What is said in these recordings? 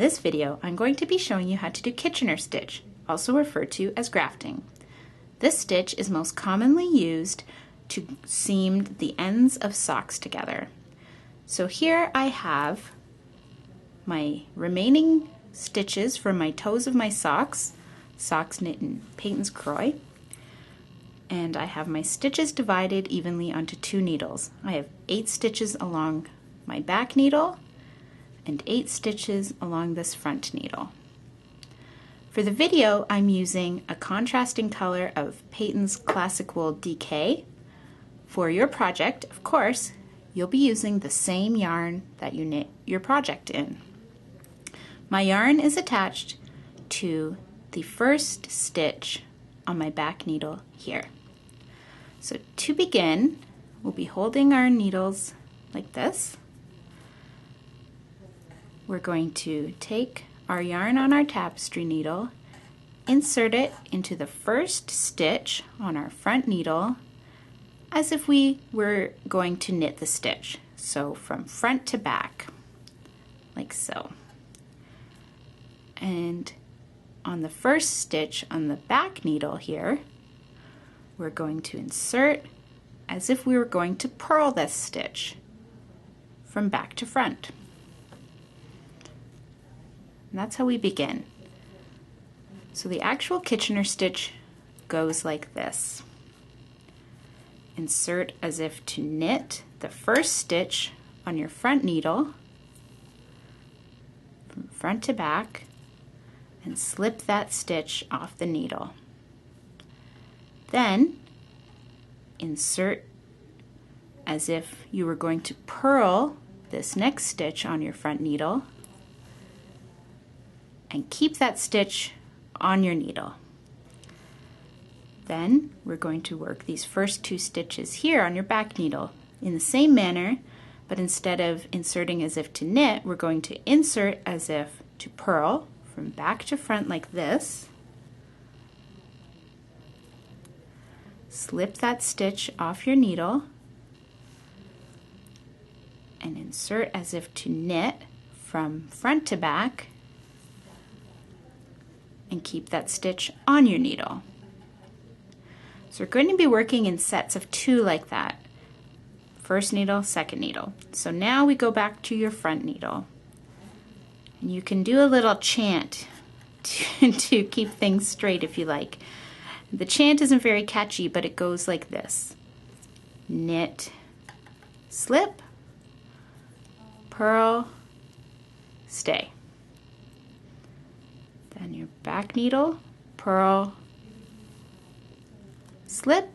this video, I'm going to be showing you how to do Kitchener stitch, also referred to as grafting. This stitch is most commonly used to seam the ends of socks together. So here I have my remaining stitches for my toes of my socks knit in Peyton's Kroy, and I have my stitches divided evenly onto 2 needles. I have 8 stitches along my back needle and 8 stitches along this front needle. For the video, I'm using a contrasting color of Peyton's Classic Wool DK. For your project, of course, you'll be using the same yarn that you knit your project in. My yarn is attached to the first stitch on my back needle here. So to begin, we'll be holding our needles like this. We're going to take our yarn on our tapestry needle, insert it into the first stitch on our front needle as if we were going to knit the stitch. So from front to back, like so. And on the first stitch on the back needle here, we're going to insert as if we were going to purl this stitch from back to front. And that's how we begin. So the actual Kitchener stitch goes like this. Insert as if to knit the first stitch on your front needle from front to back and slip that stitch off the needle. Then insert as if you were going to purl this next stitch on your front needle and keep that stitch on your needle. Then we're going to work these first 2 stitches here on your back needle in the same manner, but instead of inserting as if to knit, we're going to insert as if to purl from back to front like this. Slip that stitch off your needle and insert as if to knit from front to back and keep that stitch on your needle. So we're going to be working in sets of 2 like that. First needle, second needle. So now we go back to your front needle. And you can do a little chant to keep things straight if you like. The chant isn't very catchy, but it goes like this. Knit, slip, purl, stay. Then your back needle, purl, slip,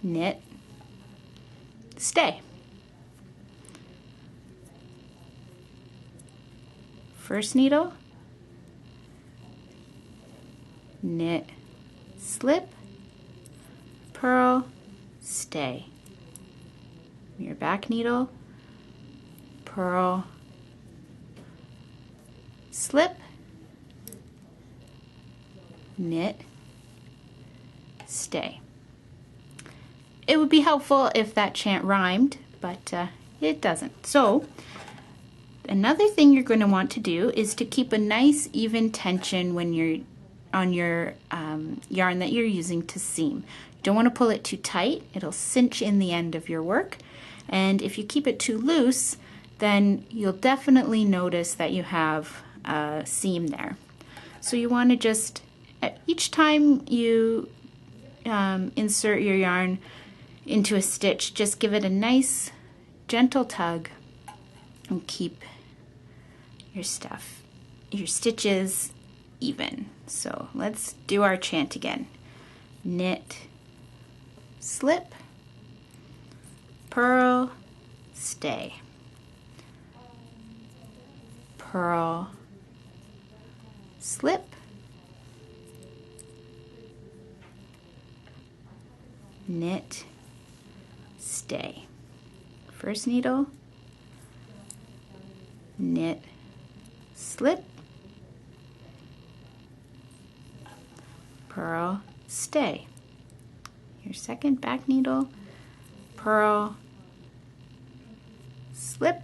knit, stay. First needle, knit, slip, purl, stay. Your back needle, purl, slip, knit, stay. It would be helpful if that chant rhymed, but it doesn't. So another thing you're going to want to do is to keep a nice even tension when you're on your yarn that you're using to seam. You don't want to pull it too tight, it'll cinch in the end of your work, and if you keep it too loose, then you'll definitely notice that you have a seam there. So you want to just, each time you insert your yarn into a stitch, just give it a nice gentle tug and keep your stitches even. So let's do our chant again. Knit, slip, purl, stay. Purl, slip, knit, stay. First needle, knit, slip, purl, stay. Your second back needle, purl, slip,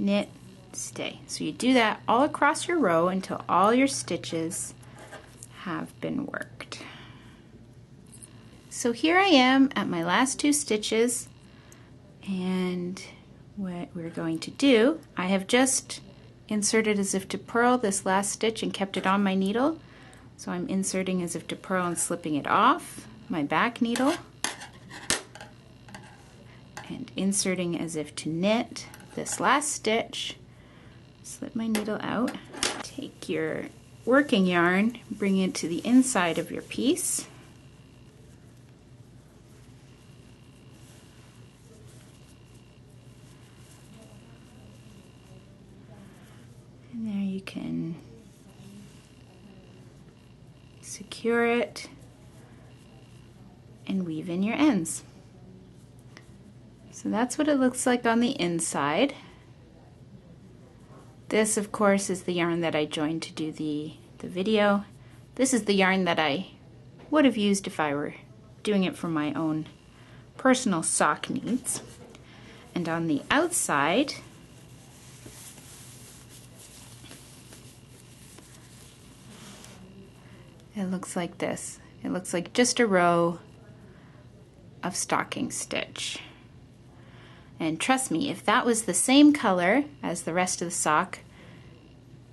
knit, stay. So you do that all across your row until all your stitches have been worked. So here I am at my last 2 stitches, and what we're going to do, I have just inserted as if to purl this last stitch and kept it on my needle. So I'm inserting as if to purl and slipping it off my back needle, and inserting as if to knit this last stitch, slip my needle out, take your working yarn, bring it to the inside of your piece, and there you can secure it and weave in your ends. So that's what it looks like on the inside. This, of course, is the yarn that I joined to do the video. This is the yarn that I would have used if I were doing it for my own personal sock needs. And on the outside, it looks like this. It looks like just a row of stocking stitch. And trust me, if that was the same color as the rest of the sock,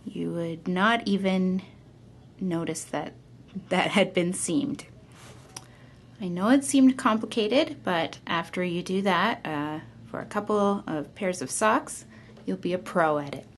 you would not even notice that that had been seamed. I know it seemed complicated, but after you do that for a couple of pairs of socks, you'll be a pro at it.